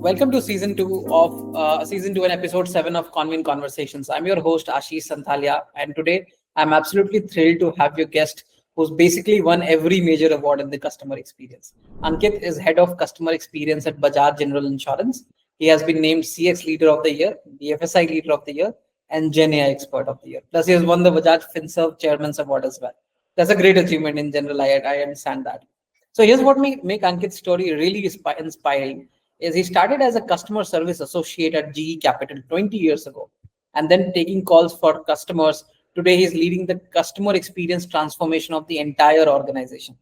Welcome to season two and episode 7 of Convin Conversations. I'm your host Ashish Santhalia, and today I'm absolutely thrilled to have your guest who's basically won every major award in the customer experience. Ankit is head of customer experience at Bajaj General Insurance. He has been named CX Leader of the Year, the FSI Leader of the Year, and GenAI Expert of the Year. Plus, he has won the Bajaj FinServ Chairman's Award as well. That's a great achievement in general. I understand that. So here's what make Ankit's story really inspiring is he started as a customer service associate at GE Capital 20 years ago, and then taking calls for customers. Today, he's leading the customer experience transformation of the entire organization.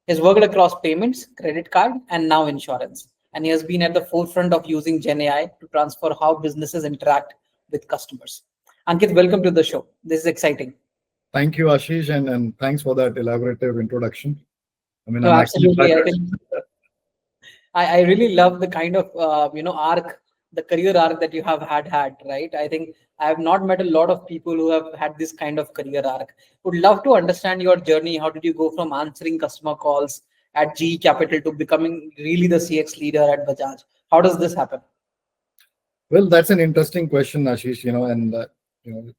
He's worked across payments, credit card, and now insurance. And he has been at the forefront of using GenAI to transfer how businesses interact with customers. Ankit, welcome to the show. This is exciting. Thank you, Ashish, and thanks for that elaborative introduction. No, I'm actually absolutely. I flattered. think I really love the kind of arc, the career arc that you have had, right? I think I have not met a lot of people who have had this kind of career arc. Would love to understand your journey. How did you go from answering customer calls at GE Capital to becoming really the CX leader at Bajaj? How does this happen? Well, that's an interesting question, Ashish.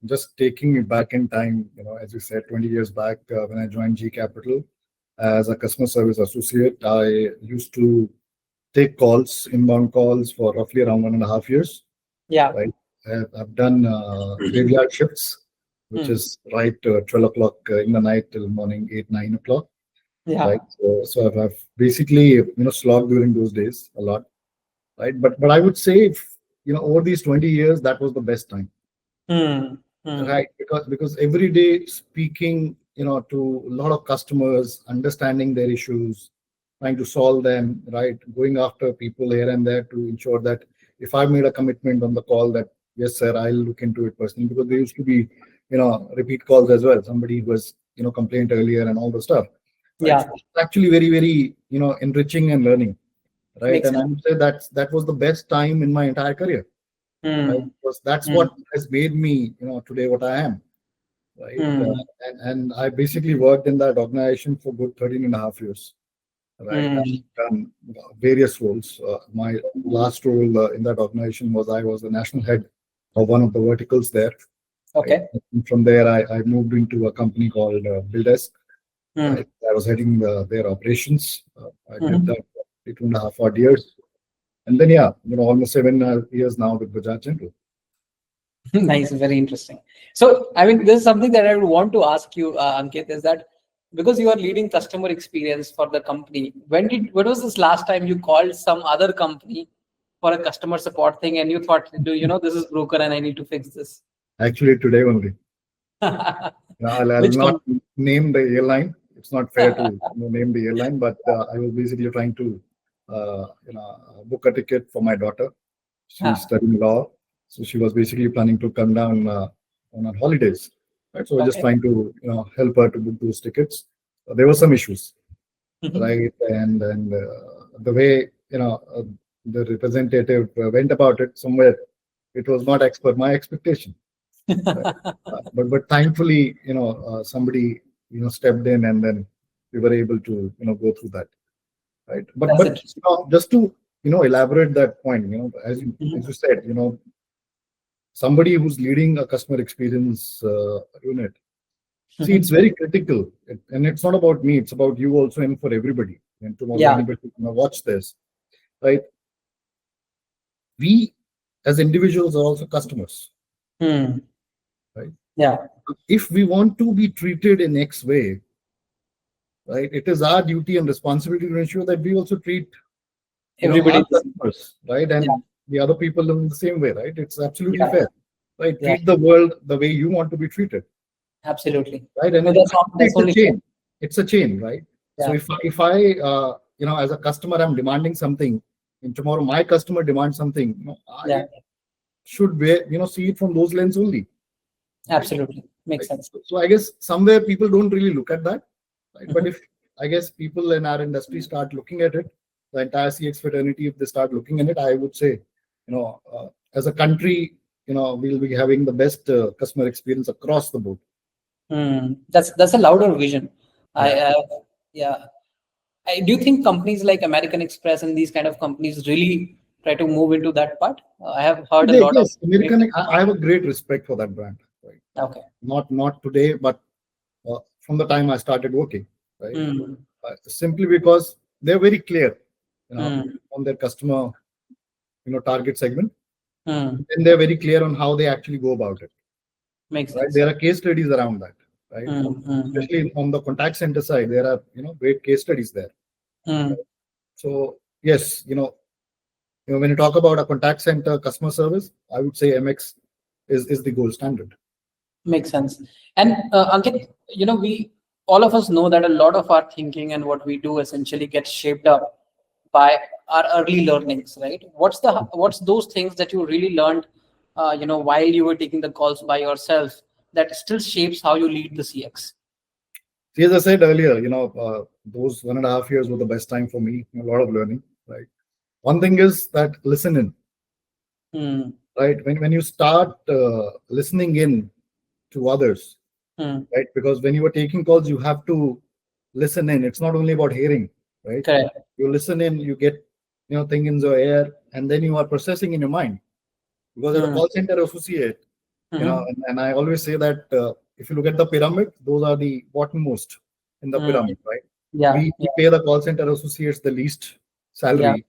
Just taking me back in time. As you said, 20 years back when I joined G Capital as a customer service associate, I used to take calls, inbound calls, for roughly around 1.5 years. Yeah. Right. I've done graveyard shifts, which is right 12 o'clock in the night till morning 8, 9 o'clock. Yeah. Right. So I've basically slogged during those days a lot. Right. But I would say, over these 20 years, that was the best time. Right. Because every day speaking, to a lot of customers, understanding their issues, trying to solve them, right? Going after people here and there to ensure that if I made a commitment on the call that, yes, sir, I'll look into it personally, because there used to be, repeat calls as well. Somebody was, complained earlier and all the stuff. Right? Yeah. So it's actually very, very, enriching and learning, right? Makes and I would say that was the best time in my entire career, right? Because that's what has made me, today what I am, right? And I basically worked in that organization for good 13.5 years. Right, I've done various roles. My last role in that organization was I was the national head of one of the verticals there. Okay. Right? And from there, I moved into a company called Buildesk. Right? I was heading their operations. I did that for 2.5 odd years, and then almost 7 years now with Bajaj General. Nice, very interesting. So, I mean, this is something that I would want to ask you, Ankit, is that because you are leading customer experience for the company, when was this last time you called some other company for a customer support thing and you thought, this is broken and I need to fix this? Actually, today only. I'll not name the airline. It's not fair to name the airline, but I was basically trying to book a ticket for my daughter. She's studying law, so she was basically planning to come down on her holidays. Right, so we're just trying to help her to book those tickets. There were some issues, right? And the way the representative went about it, somewhere it was not as per my expectation. Right? But thankfully, somebody stepped in, and then we were able to go through that. Right. But just to elaborate that point, as you said, somebody who's leading a customer experience unit. See, it's very critical, and it's not about me; it's about you also, and for everybody. And tomorrow, anybody watch this, right? We, as individuals, are also customers, right? Yeah. If we want to be treated in X way, right, it is our duty and responsibility to ensure that we also treat everybody customers, right, and the other people in the same way, right? It's absolutely fair, right? Yeah. Treat the world the way you want to be treated. Absolutely. Right, and it's a chain. It's a chain, right? Yeah. So if I as a customer, I'm demanding something, and tomorrow my customer demands something, I should see it from those lens only. Absolutely, makes sense. So I guess somewhere people don't really look at that, right? But if I guess people in our industry start looking at it, the entire CX fraternity, if they start looking at it, I would say, as a country, we'll be having the best customer experience across the board. That's a louder vision. Do you think companies like American Express and these kind of companies really try to move into that part? I have heard a lot of Yes, American. I have a great respect for that brand. Right. okay. Not today, but from the time I started working. Right. Mm. Simply because they're very clear, Mm. on their customer, target segment, Mm. and they're very clear on how they actually go about it. Makes Right. sense. There are case studies around that. Right. Mm. Mm. Especially on the contact center side, there are great case studies there. Mm. So yes, when you talk about a contact center customer service, I would say MX is the gold standard. Makes sense. And Ankit, we all of us know that a lot of our thinking and what we do essentially gets shaped up by our early learnings, right? What's those things that you really learned, while you were taking the calls by yourself that still shapes how you lead the CX? See, as I said earlier, those 1.5 years were the best time for me. A lot of learning, right? One thing is that listen in, Hmm. right? When you start listening in to others, Hmm. right? Because when you are taking calls, you have to listen in. It's not only about hearing, right? Correct. You listen in, you get thing in the air, and then you are processing in your mind. Because as a Hmm. call center associate, Hmm. and I always say that if you look at the pyramid, those are the bottommost in the Hmm. pyramid, right? Yeah. We Yeah. pay the call center associates the least Yeah. salary,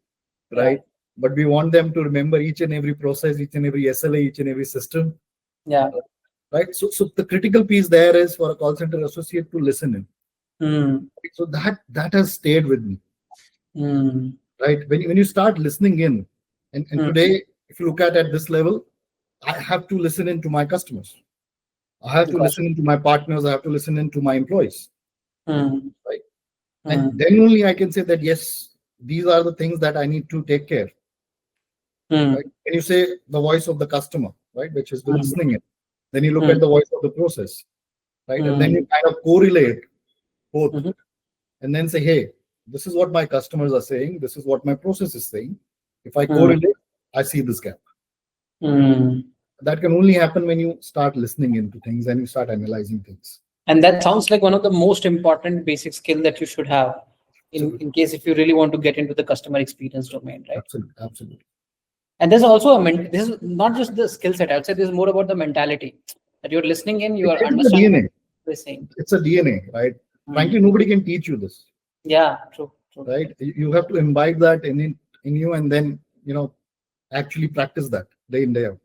Yeah. right? But we want them to remember each and every process, each and every SLA, each and every system, Yeah. right? So the critical piece there is for a call center associate to listen in. Hmm. So that has stayed with me, Hmm. right? When you start listening in, and Hmm. today, if you look at this level, I have to listen in to my customers. I have to Got listen into my partners. I have to listen into my employees, it. Hmm. right? And Hmm. then only I can say that yes, these are the things that I need to take care. Hmm. Right? When you say the voice of the customer, right, which is the Hmm. listening in, then you look Hmm. at the voice of the process, right, and then Hmm. you kind of correlate both, Hmm. and then say, hey, this is what my customers are saying. This is what my process is saying. If I Hmm. correlate, I see this gap. Hmm. That can only happen when you start listening into things and you start analyzing things. And that sounds like one of the most important basic skill that you should have Absolutely, in case if you really want to get into the customer experience domain, right? absolutely, absolutely. And there's also this is not just the skill set. I would say this is more about the mentality that you're listening in, you are It's the understanding what DNA. they're saying. It's a DNA, right? Hmm. Frankly, nobody can teach you this, Yeah, true, true. right? You have to imbibe that in you, and then actually practice that day in day out.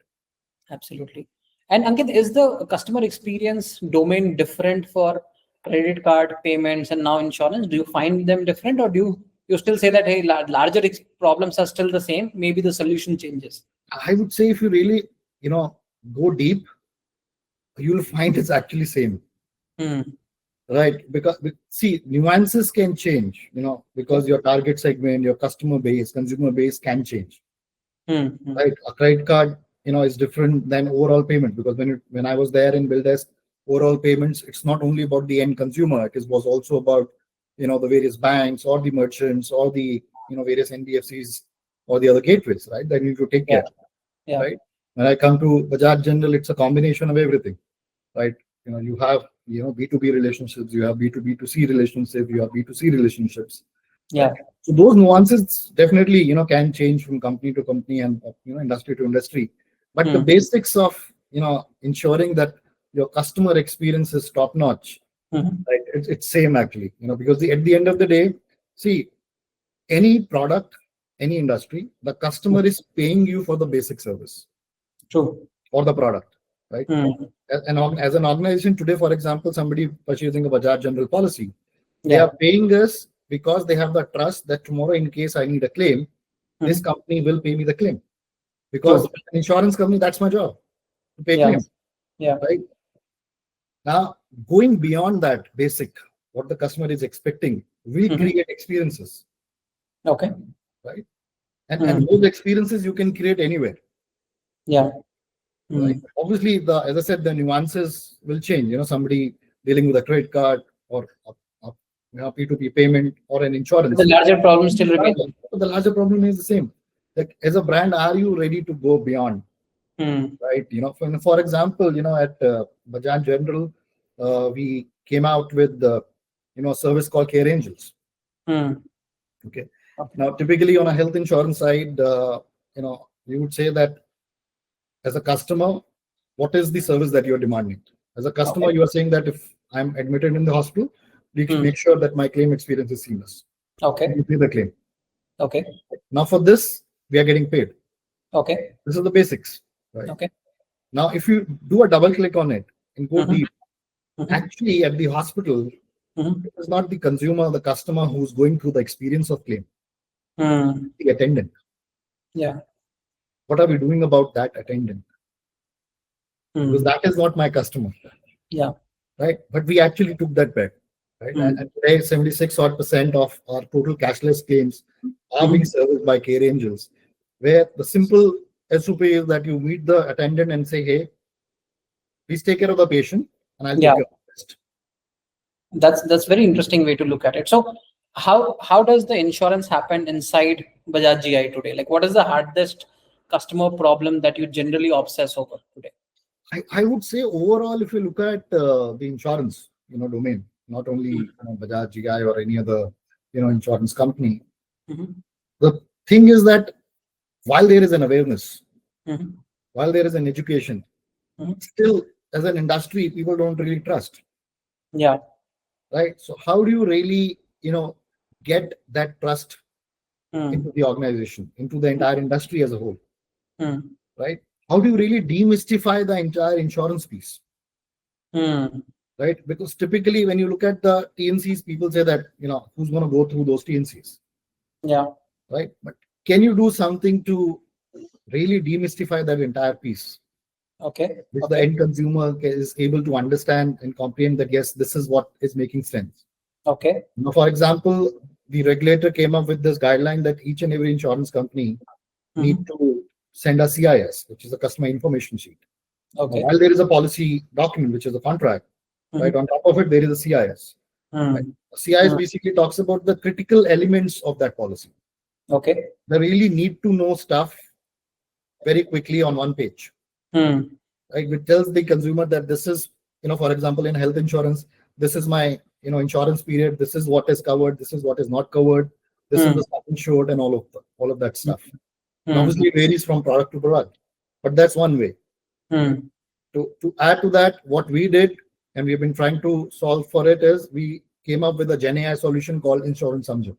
Absolutely. And Ankit, is the customer experience domain different for credit card payments and now insurance? Do you find them different, or do you still say that hey, larger problems are still the same? Maybe the solution changes. I would say if you really go deep, you'll find it's actually same, Hmm. right? Because see, nuances can change, because Okay. your target segment, your customer base, consumer base can change, Hmm. Hmm. right? A credit card, is different than overall payment, because when I was there in BillDesk, overall payments, it's not only about the end consumer, was also about the various banks or the merchants or the various NBFCs or the other gateways, right? That you need to take Yeah. care, Yeah. right? When I come to Bajaj General, it's a combination of everything, right? You have B2B relationships, you have B2B2C relationships, you have B2C relationships, right? Yeah. So those nuances definitely can change from company to company and industry to industry, but the Hmm. basics of ensuring that your customer experience is top notch, Hmm. right? It's same actually, because at the end of the day, see, any product, any industry, the customer is paying you for the basic service True. or the product, right? Hmm. As an organization today, for example, somebody purchasing a Bajaj General policy, they Yeah. are paying us because they have the trust that tomorrow, in case I need a claim, this Hmm. company will pay me the claim. Because True. as an insurance company, that's my job, to pay Yeah. claims, Yeah. right? Now, going beyond that basic, what the customer is expecting, we Hmm. create experiences, Okay. right? And Hmm. those experiences you can create anywhere, Yeah. right? Hmm. Obviously, as I said, the nuances will change. Somebody dealing with a credit card or a P2P payment or an But the insurance. larger problem still remains. But the larger problem is the same. Like, as a brand, are you ready to go beyond, Hmm. right? For example, at Bajaj General, we came out with a service called Care Angels. Hmm. Okay. Okay. Now, typically on a health insurance side, you would say that as a customer, what is the service that you're demanding? As a customer, you are saying that if I'm admitted in the hospital, we can make sure that my claim experience is seamless. Okay. You pay the claim. Okay. Now for this, we are getting paid. Okay. This is the basics, right? Okay. Now, if you do a double click on it and go deep, actually at the hospital, it is not the consumer, the customer who's going through the experience of claim. The attendant. Yeah. What are we doing about that attendant? Because that is not my customer. Yeah. Right. But we actually took that bet. Right. And today, 76% of our total cashless claims are being serviced by Care Angels, where the simple SOP is that you meet the attendant and say, hey, please take care of the patient and I'll take care of the rest. That's very interesting way to look at it. So how does the insurance happen inside Bajaj GI today? Like, what is the hardest customer problem that you generally obsess over today? I would say overall, if you look at the insurance, domain, not only Bajaj GI or any other, insurance company, the thing is that while there is an awareness, while there is an education, still as an industry, people don't really trust. Yeah. Right. So how do you really, get that trust into the organization, into the entire industry as a whole? Right. How do you really demystify the entire insurance piece? Right? Because typically when you look at the TNCs, people say that, who's going to go through those TNCs? Yeah. Right. But can you do something to really demystify that entire piece? Okay. Which the end consumer is able to understand and comprehend that, yes, this is what is making sense. Okay. Now, for example, the regulator came up with this guideline that each and every insurance company need to send a CIS, which is a customer information sheet. Okay. Now, while there is a policy document, which is a contract, right, on top of it, there is a CIS. Right? A CIS basically talks about the critical elements of that policy. Okay. They really need to know stuff very quickly on one page. Right? Which tells the consumer that this is, for example, in health insurance, this is my, insurance period. This is what is covered. This is what is not covered. This is the sum insured and all of that stuff. And obviously, it varies from product to product, but that's one way. To add to that, what we did, and we've been trying to solve for it, is we came up with a GenAI solution called Insurance Samjho.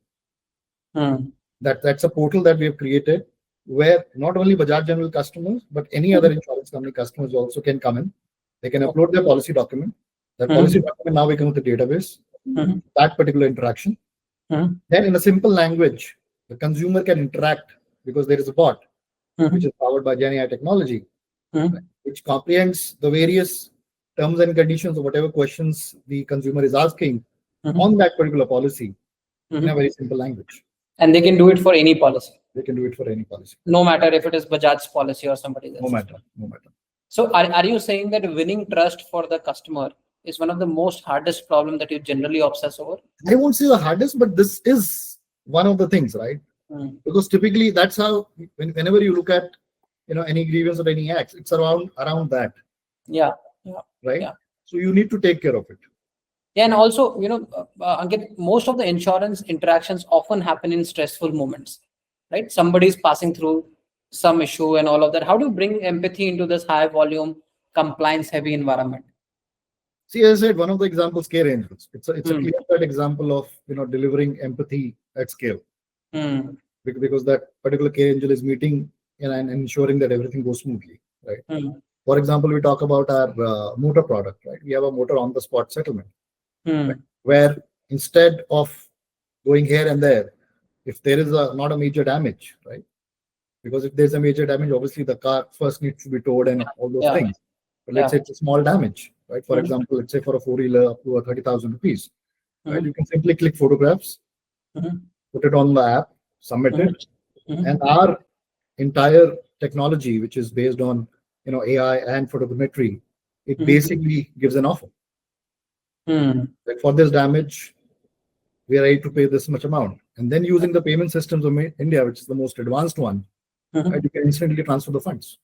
That's a portal that we have created where not only Bajaj General customers, but any other insurance company customers also can come in. They can upload their policy document. That policy document now becomes the database, that particular interaction. Then in a simple language, the consumer can interact because there is a bot, which is powered by GenAI technology, which comprehends the various terms and conditions of whatever questions the consumer is asking on that particular policy in a very simple language. And they can do it for any policy. They can do it for any policy. No matter if it is Bajaj's policy or somebody else. No matter. So are you saying that winning trust for the customer is one of the most hardest problem that you generally obsess over? I won't say the hardest, but this is one of the things, right? Because typically that's how, whenever you look at, any grievance or any acts, it's around that. Yeah. Right. Yeah. So you need to take care of it. Yeah, and also, Ankit, most of the insurance interactions often happen in stressful moments, right? Somebody is passing through some issue and all of that. How do you bring empathy into this high volume, compliance heavy environment? See, as I said, one of the examples, Care Angels. It's a clear-cut example of delivering empathy at scale. Because that particular Care Angel is meeting and ensuring that everything goes smoothly, right? For example, we talk about our motor product, right? We have a motor on the spot settlement, right? Where instead of going here and there, if there is not a major damage, right? Because if there's a major damage, obviously the car first needs to be towed and all those things. But let's say it's a small damage, right? For example, let's say for a 4-wheeler up to 30,000 rupees, right? You can simply click photographs, put it on the app, submit it, and our entire technology, which is based on AI and photogrammetry, it basically gives an offer. Like for this damage, we are able to pay this much amount, and then using the payment systems of India, which is the most advanced one, right, you can instantly transfer the funds.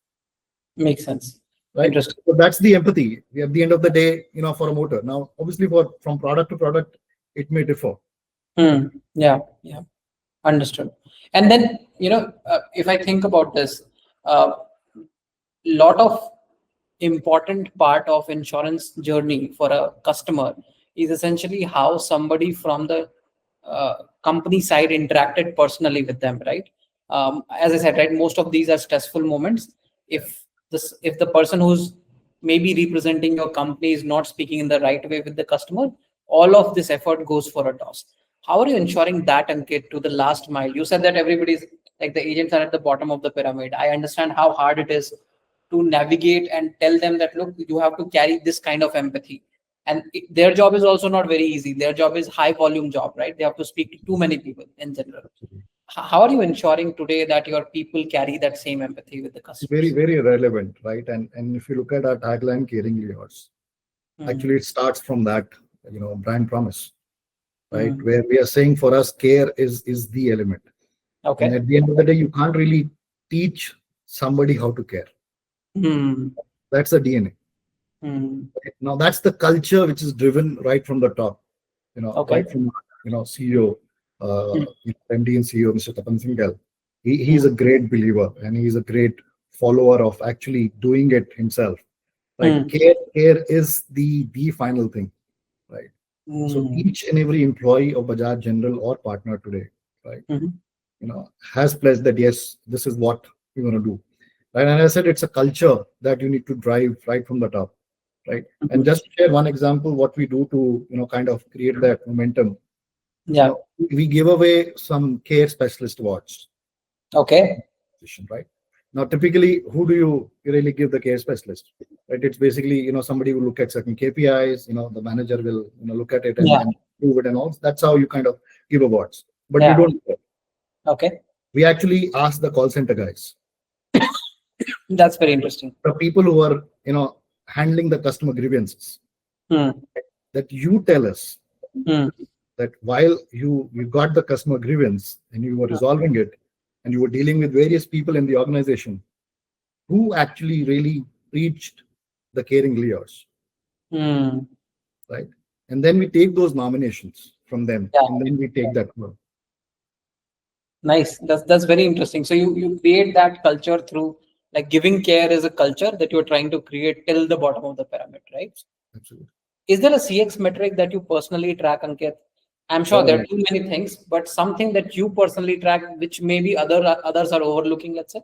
Makes sense. Right. Interesting. So that's the empathy. At the end of the day, for a motor. Now, obviously, from product to product, it may differ. Yeah. Understood. And then, if I think about this, uh, lot of important part of insurance journey for a customer is essentially how somebody from the company side interacted personally with them, right? As I said, right, most of these are stressful moments. Yeah. If the person who's maybe representing your company is not speaking in the right way with the customer, all of this effort goes for a toss. How are you ensuring that, Ankit, to the last mile? You said that everybody's like the agents are at the bottom of the pyramid. I understand how hard it is to navigate and tell them that, look, you have to carry this kind of empathy. And their job is also not very easy. Their job is high volume job, right? They have to speak to too many people in general. How are you ensuring today that your people carry that same empathy with the Very, customers? very relevant, right? And if you look at our tagline, caringly yours, Mm, actually it starts from that, brand promise, right? mm, Where we are saying for us, care is the element. And okay. at the end of the day, you can't really teach somebody how to care. Mm, That's the DNA. mm, Right? Now that's the culture which is driven right from the top, okay. right from CEO, Mm, MD and CEO, Mr. Tapan Singhal. He's mm, a great believer and he's a great follower of actually doing it himself. Right? mm, Care is the final thing. Right. So mm, each and every employee of Bajaj General or partner today, right, mhm, has pledged that yes, this is what we're going to do. Right. And I said it's a culture that you need to drive right from the top. Right. And mhm. just to share one example, what we do to, kind of create that momentum, Yeah. we give away some care specialist awards, Okay. right? Now, typically, who do you really give the care specialist? Right? It's basically, somebody will look at certain KPIs, the manager will, look at it and, Yeah. and prove it and all. That's how you kind of give awards. But we Yeah. don't do that. Okay. We actually ask the call center guys, That's very interesting. the people who are, handling the customer grievances, Mm, that you tell us mm, that while you got the customer grievance and you were resolving it and you were dealing with various people in the organization, who actually really reached the caring layers, mm. right? And then we take those nominations from them Yeah. and then we take that work. Nice. That's very interesting. So you create that culture through like giving care is a culture that you're trying to create till the bottom of the pyramid, right? Absolutely. Is there a CX metric that you personally track, Ankit? I'm sure there Oh, are too many things, but something that you personally track, which maybe others are overlooking, let's say.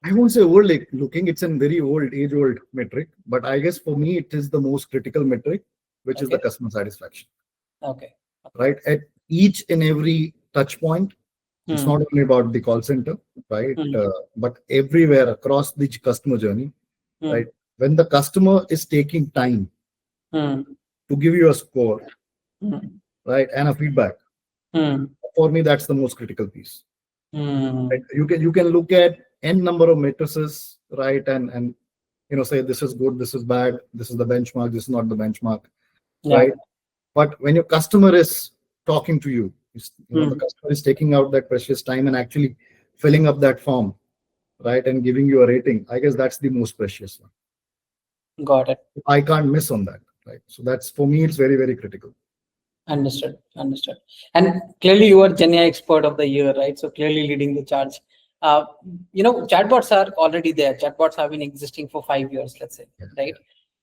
I won't say old looking, it's a very age old metric, but I guess for me, it is the most critical metric, which is the Okay. customer satisfaction, Okay. right? At each and every touch point, it's Hmm. not only about the call center, right? Hmm. But everywhere across the customer journey, Hmm. right? When the customer is taking time Hmm. to give you a score, Hmm. right, and a feedback, Hmm. for me, that's the most critical piece. Right? Hmm. You can look at n number of matrices, right, and say this is good, this is bad, this is the benchmark, this is not the benchmark, Yeah. right? But when your customer is talking to you, the Hmm. customer is taking out that precious time and actually filling up that form, right, and giving you a rating. I guess that's the most precious one. Got it. I can't miss on that, right? So that's for me, it's very, very critical. Understood. Understood. And clearly, you are GenAI expert of the year, right? So clearly leading the charge. Uh, chatbots are already there. Chatbots have been existing for 5 years, let's say, Yeah, right?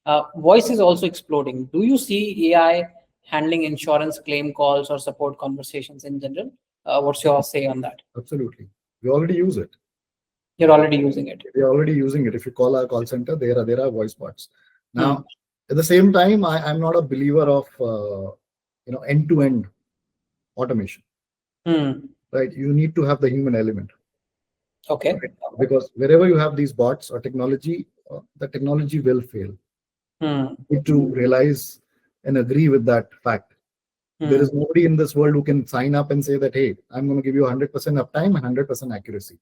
yeah, Voice is also exploding. Do you see AI handling insurance claim calls or support conversations in general? What's your say on that? absolutely. We already use it. You're already using it. We're already using it. If you call our call center, there are voice bots. Hmm. Now, at the same time, I'm not a believer of end-to-end automation, Hmm. right? You need to have the human element, Okay. right? Because wherever you have these bots or technology, the technology will fail. Hmm. You need to realize and agree with that fact. There Hmm. is nobody in this world who can sign up and say that, hey, I'm going to give you 100% uptime and 100% accuracy.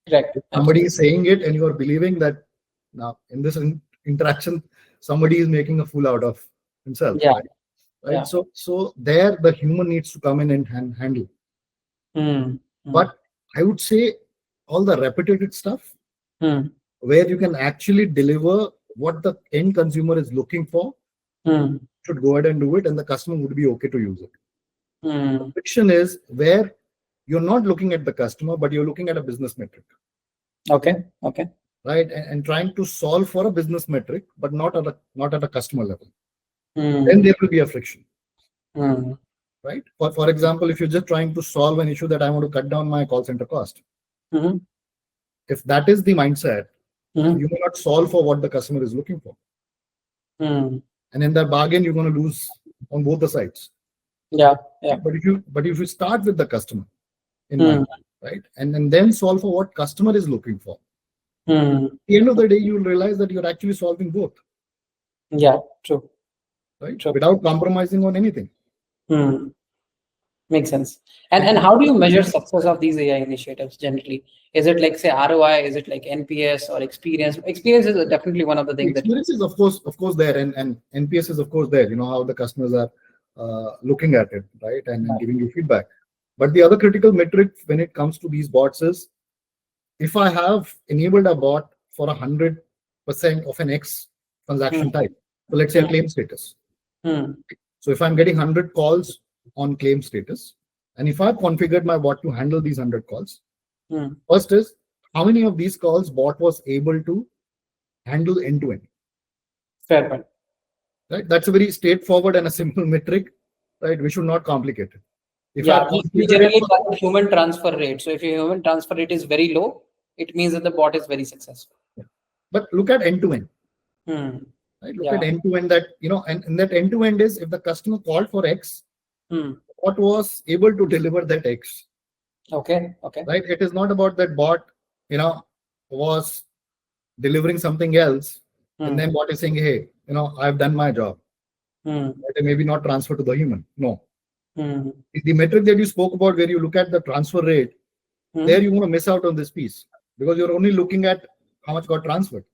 Correct. If somebody Absolutely. is saying it and you are believing that now in this interaction, somebody is making a fool out of himself, Yeah. right? Right. Yeah. So there the human needs to come in and handle. Hmm. Hmm. But I would say all the repetitive stuff Hmm. where you can actually deliver what the end consumer is looking for, Hmm. should go ahead and do it, and the customer would be okay to use it. The Hmm. friction is where you're not looking at the customer, but you're looking at a business metric, Okay. right? And trying to solve for a business metric, but not at a customer level. Hmm. Then there will be a friction, Hmm. right? For example, if you're just trying to solve an issue that I want to cut down my call center cost, Hmm. if that is the mindset, Hmm. you may not solve for what the customer is looking for. Hmm. And in that bargain, you're going to lose on both the sides. Yeah. But if you start with the customer in Hmm. mind, right, and then solve for what customer is looking for, Hmm. at the end of the day, you'll realize that you're actually solving both, Yeah. True. right, True. without compromising on anything. Hmm. Makes sense. And how do you measure success of these AI initiatives generally? Is it like say ROI? Is it like NPS or experience? Experience is definitely one of the The things that. experience is of course there, and NPS is of course there. You know how the customers are looking at it, right, and giving you feedback. But the other critical metric when it comes to these bots is, if I have enabled a bot for 100% of an X Hmm. transaction type, so let's say a Hmm. claim status. Hmm. So if I'm getting 100 calls on claim status, and if I've configured my bot to handle these 100 calls, Hmm. first is how many of these calls bot was able to handle end to end. Fair point. Right? That's a very straightforward and a simple metric, right? We should not complicate it. If I've Yeah, we configured it generally for, call it human transfer rate. So if your human transfer rate is very low, it means that the bot is very successful. but look at end to end, Hmm. right? Look Yeah. at end to end, that, and that end to end is, if the customer called for X, Hmm. bot was able to deliver that X, Okay. right? It is not about that bot, was delivering something else, and Hmm. then bot is saying, hey, I've done my job. Hmm. Right? And maybe not transfer to the human. No. Hmm. The metric that you spoke about, where you look at the transfer rate, there Hmm. you want to miss out on this piece, because you're only looking at how much got transferred,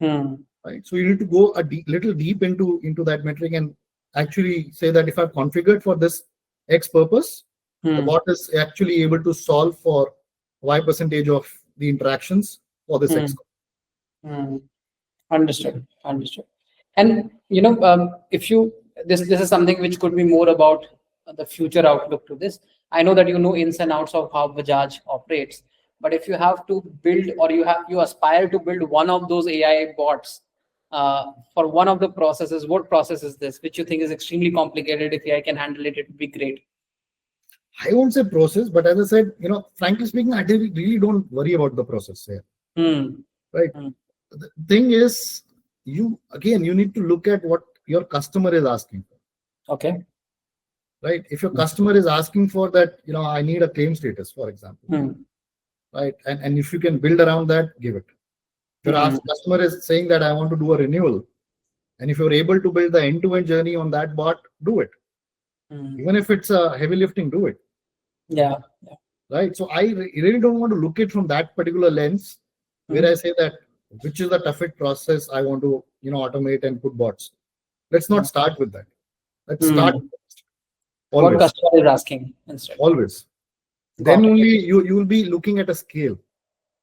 Hmm. right? So you need to go a little deep into that metric, and actually say that if I've configured for this X purpose, the Hmm. bot is actually able to solve for Y percentage of the interactions for this Hmm. X. Hmm. Understood. Understood. And if you this is something which could be more about the future outlook to this. I know that you know ins and outs of how Bajaj operates, but if you have to build, or you aspire to build one of those AI bots for one of the processes, what process is this, which you think is extremely complicated? If AI can handle it, it would be great. I won't say process, but as I said, frankly speaking, I really don't worry about the process here, Hmm. right? Hmm. The thing is, you need to look at what your customer is asking for, Okay. right? If your customer is asking for that, I need a claim status, for example, Hmm. right? And if you can build around that, give it. If your Hmm. customer is saying that I want to do a renewal, and if you're able to build the end-to-end journey on that bot, do it. Hmm. Even if it's a heavy lifting, do it. Yeah. Yeah. Right? So I really don't want to look it from that particular lens, where I Hmm. say that which is the toughest process I want to automate and put bots. Let's not start with that. Let's start Hmm. What always, customer is asking instead. always. Then Got it. only you will be looking at a scale.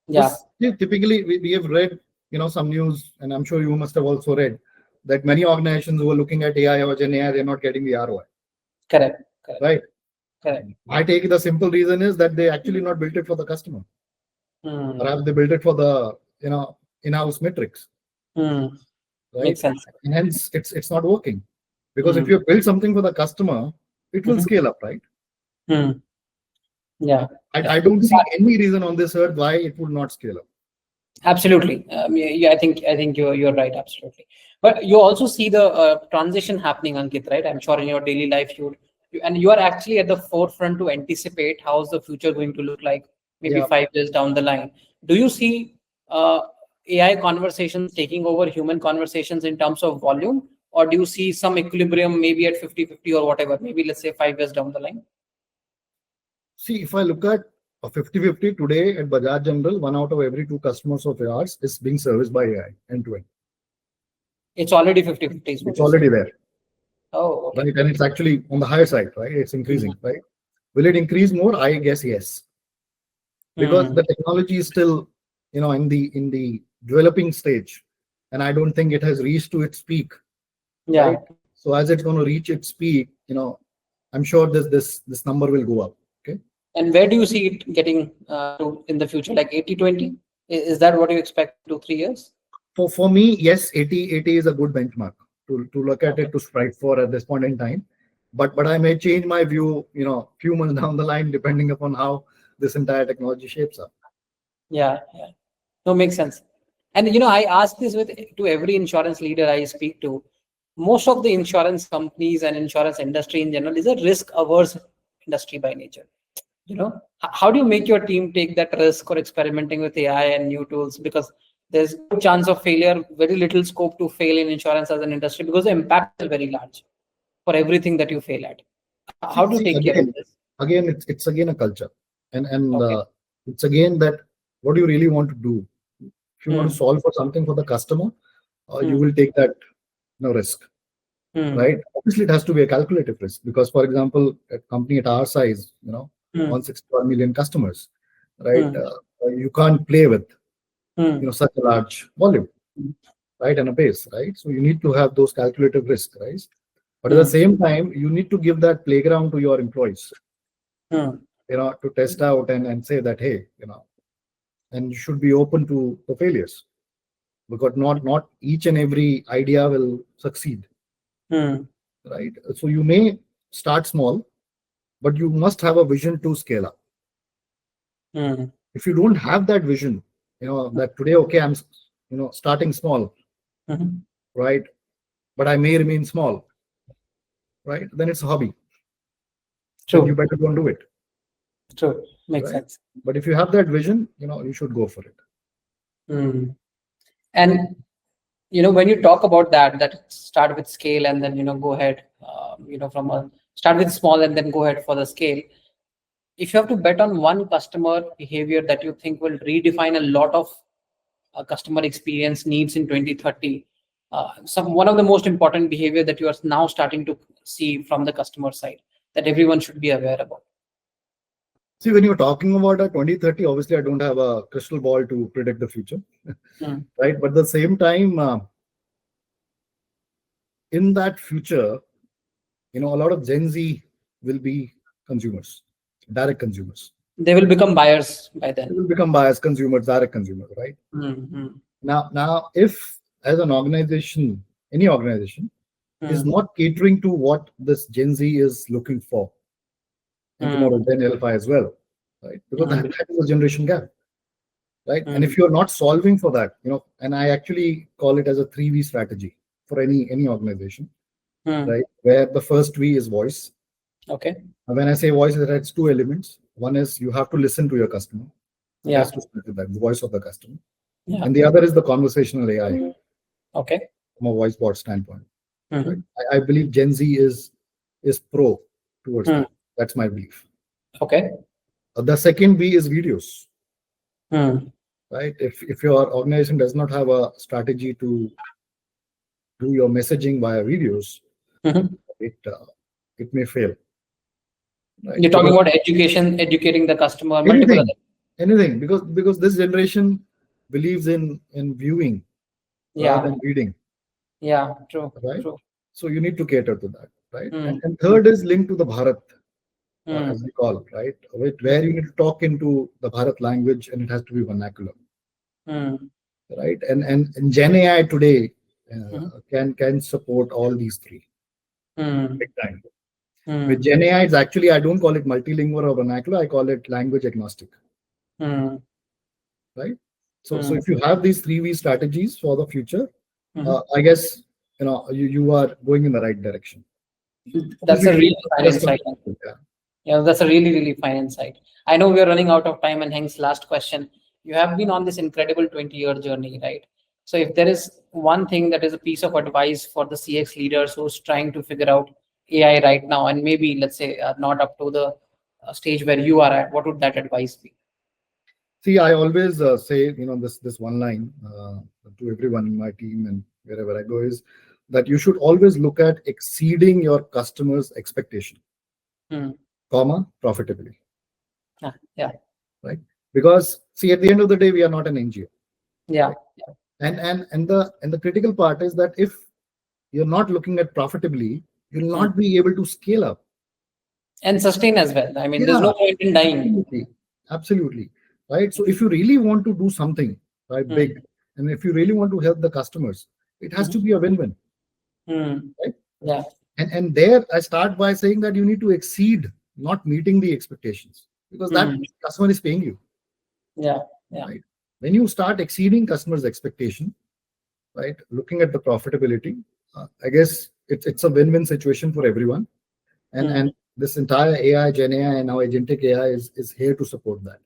Yeah. Because typically we have read some news, and I'm sure you must have also read that many organizations who are looking at AI or Gen AI, they're not getting the ROI. Correct. Correct. Right? Correct. I take the simple reason is that they actually not built it for the customer. Hmm. Perhaps they built it for the in-house metrics, Hmm. right? Makes sense. And hence it's not working. Because if Hmm. you build something for the customer, it will Mhm. scale up, right? Hmm. Yeah. Yeah. I don't see any reason on this earth why it would not scale up. Absolutely. Yeah, I think you're right. Absolutely. But you also see the transition happening, Ankit, right? I'm sure in your daily life and you are actually at the forefront to anticipate how's the future going to look like maybe Yeah. 5 years down the line. Do you see uh, AI conversations taking over human conversations in terms of volume, or do you see some equilibrium maybe at 50-50 or whatever? Maybe let's say 5 years down the line. See, if I look at a 50-50 today at Bajaj General, one out of every two customers of ours is being serviced by AI end to end. It's already 50-50 is what It's you're saying. already there, Oh, okay. right? And it's actually on the higher side, right? It's increasing, right? Will it increase more? I guess yes, because Hmm. the technology is still, in the developing stage, and I don't think it has reached to its peak, Yeah. right? So as it's going to reach its peak, I'm sure this number will go up. Okay. And where do you see it getting to in the future? Like 80/20? Is that what you expect in 2, 3 years? For me, yes, 80/80 is a good benchmark to look at Okay. it, to strive for at this point in time. But I may change my view, few months down the line, depending upon how this entire technology shapes up. Yeah. Yeah. No, makes sense. And I ask this with to every insurance leader I speak to. Most of the insurance companies and insurance industry in general is a risk averse industry by nature. How do you make your team take that risk or experimenting with AI and new tools? Because there's good chance of failure, very little scope to fail in insurance as an industry because the impact is very large for everything that you fail at. How do you See, take care of again, this? it's again a culture, and Okay. it's again that what do you really want to do? If you want to Hmm. solve for something for the customer, you Hmm. will take that risk, Hmm. right? Obviously, it has to be a calculative risk because, for example, a company at our size, Hmm. 161 million customers, right? Hmm. You can't play with Hmm. such a large volume, Hmm. right, and a base, right? So you need to have those calculative risks, right? But at the Hmm. same time, you need to give that playground to your employees, Hmm. to test out and say that, hey, and you should be open to the failures because not each and every idea will succeed, Hmm. right? So you may start small, but you must have a vision to scale up. Hmm. If you don't have that vision, that today, okay, I'm starting small, Hmm. right, but I may remain small, right, then it's a hobby, then you True. better don't do it, True. Makes right? sense. But if you have that vision, you should go for it. Hmm. And when you talk about that start with scale and then go ahead, from a start with small and then go ahead for the scale. If you have to bet on one customer behavior that you think will redefine a lot of customer experience needs in 2030, one of the most important behavior that you are now starting to see from the customer side that everyone should be aware about. See, when you're talking about a 2030, obviously I don't have a crystal ball to predict the future, Hmm. right? But at the same time, in that future, a lot of Gen Z will be consumers, direct consumers. They will become buyers by They then. will become biased consumers, direct consumers, right? Hmm. Hmm. Now, if as an organization, any organization is Hmm. not catering to what this Gen Z is looking for, and tomorrow Hmm. Gen Alpha as well, right? Because Hmm. that is a generation gap, right? And Hmm. if you're not solving for that, and I actually call it as a 3V strategy for any organization, Hmm. right? Where the first V is voice. Okay. And when I say voice, it's two elements. One is you have to listen to your customer. It has Yeah. to start with that, the voice of the customer. Yeah. And the other is the conversational AI Okay. from a voice bot standpoint, right? Hmm. I believe Gen Z is pro towards Hmm. that. That's my belief. Okay. The second V is videos, Hmm. right? If your organization does not have a strategy to do your messaging via videos, Hmm. it may fail, right? You're talking Because about education, educating the customer, multiple anything, other. anything, because this generation believes in viewing rather Yeah. than reading, Yeah. True. right? True. So you need to cater to that, right? Hmm. And Hmm. third is linked to the Bharat, Hmm. as we call, right? Where Hmm. you need to talk into the Bharat language and it has to be vernacular, Hmm. right? And Gen AI today Hmm. can support all these three Hmm. big time. With Hmm. Gen AI, it's actually I don't call it multilingual or vernacular. I call it language agnostic, Hmm. right? So Hmm. if you have these 3V strategies for the future, Hmm. I guess you are going in the right direction. That's Obviously, a you need really to fine test insight. them. Yeah. Yeah, that's a really, really fine insight. I know we are running out of time, and hence, last question. You have been on this incredible 20-year journey, right? So, if there is one thing that is a piece of advice for the CX leaders who's trying to figure out AI right now, and maybe let's say not up to the stage where you are at, what would that advice be? See, I always say, this one line to everyone in my team and wherever I go is that you should always look at exceeding your customers' expectation, Hmm. profitably, Yeah, right? Because see, at the end of the day, we are not an NGO, yeah, right? And the critical part is that if you're not looking at profitably, you'll hmm. not be able to scale up. And sustain as well. I mean, there's no point in dying. Absolutely. Right. So if you really want to do something right big, and if you really want to help the customers, it has to be a win-win. Right. Yeah. And there I start by saying that you need to exceed, not meeting the expectations, because that customer is paying you. Yeah. Yeah. Right. When you start exceeding customers' expectation, right, looking at the profitability, I guess it's a win-win situation for everyone. And this entire AI, GenAI, and now agentic AI is here to support that.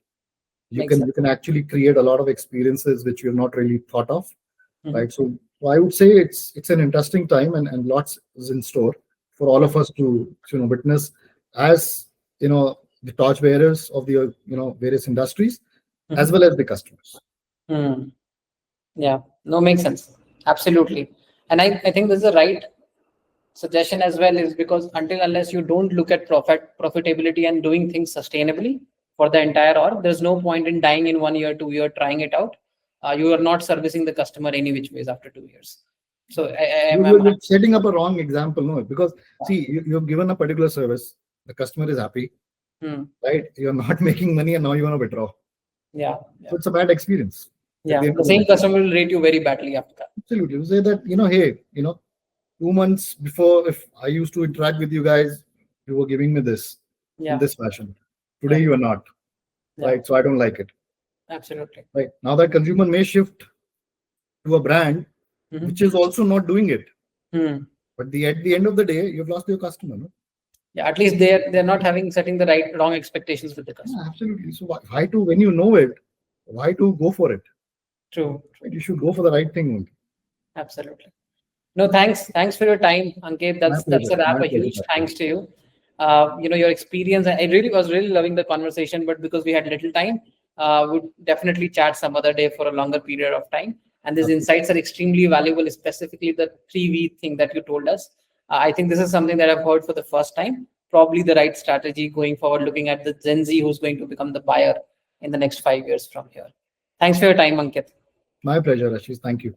You can actually create a lot of experiences which you've not really thought of, right? So I would say it's an interesting time, and lots is in store for all of us to witness as the torchbearers of the various industries as well as the customers. Yeah, no, makes sense. Absolutely. And I think this is the right suggestion as well, is because unless you don't look at profitability and doing things sustainably for the entire org, there's no point in dying in 1 year, 2 year, trying it out. You are not servicing the customer any which ways after 2 years. So you're setting up a wrong example, no? Because see, you've given a particular service, the customer is happy, right? You're not making money, and now you want to withdraw. Yeah. So it's a bad experience. Yeah, the same customer will rate you very badly after that. Absolutely. You say that, hey, 2 months before, if I used to interact with you guys, you were giving me this in this fashion. Today you are not. Right. So I don't like it. Absolutely. Right. Now that consumer may shift to a brand which is also not doing it. But at the end of the day, you've lost your customer. No? Yeah, at least they're not setting the wrong expectations with the customer. Yeah, absolutely. So why to, when you know it, why to go for it? True. You should go for the right thing only. Absolutely. No, thanks for your time, Ankit. That's a wrap. A huge thanks to you. Your experience. I was really loving the conversation, but because we had little time, we'd definitely chat some other day for a longer period of time. And these insights are extremely valuable, specifically the 3V thing that you told us. I think this is something that I've heard for the first time. Probably the right strategy going forward, looking at the Gen Z who's going to become the buyer in the next 5 years from here. Thanks for your time, Ankit. My pleasure, Ashish. Thank you.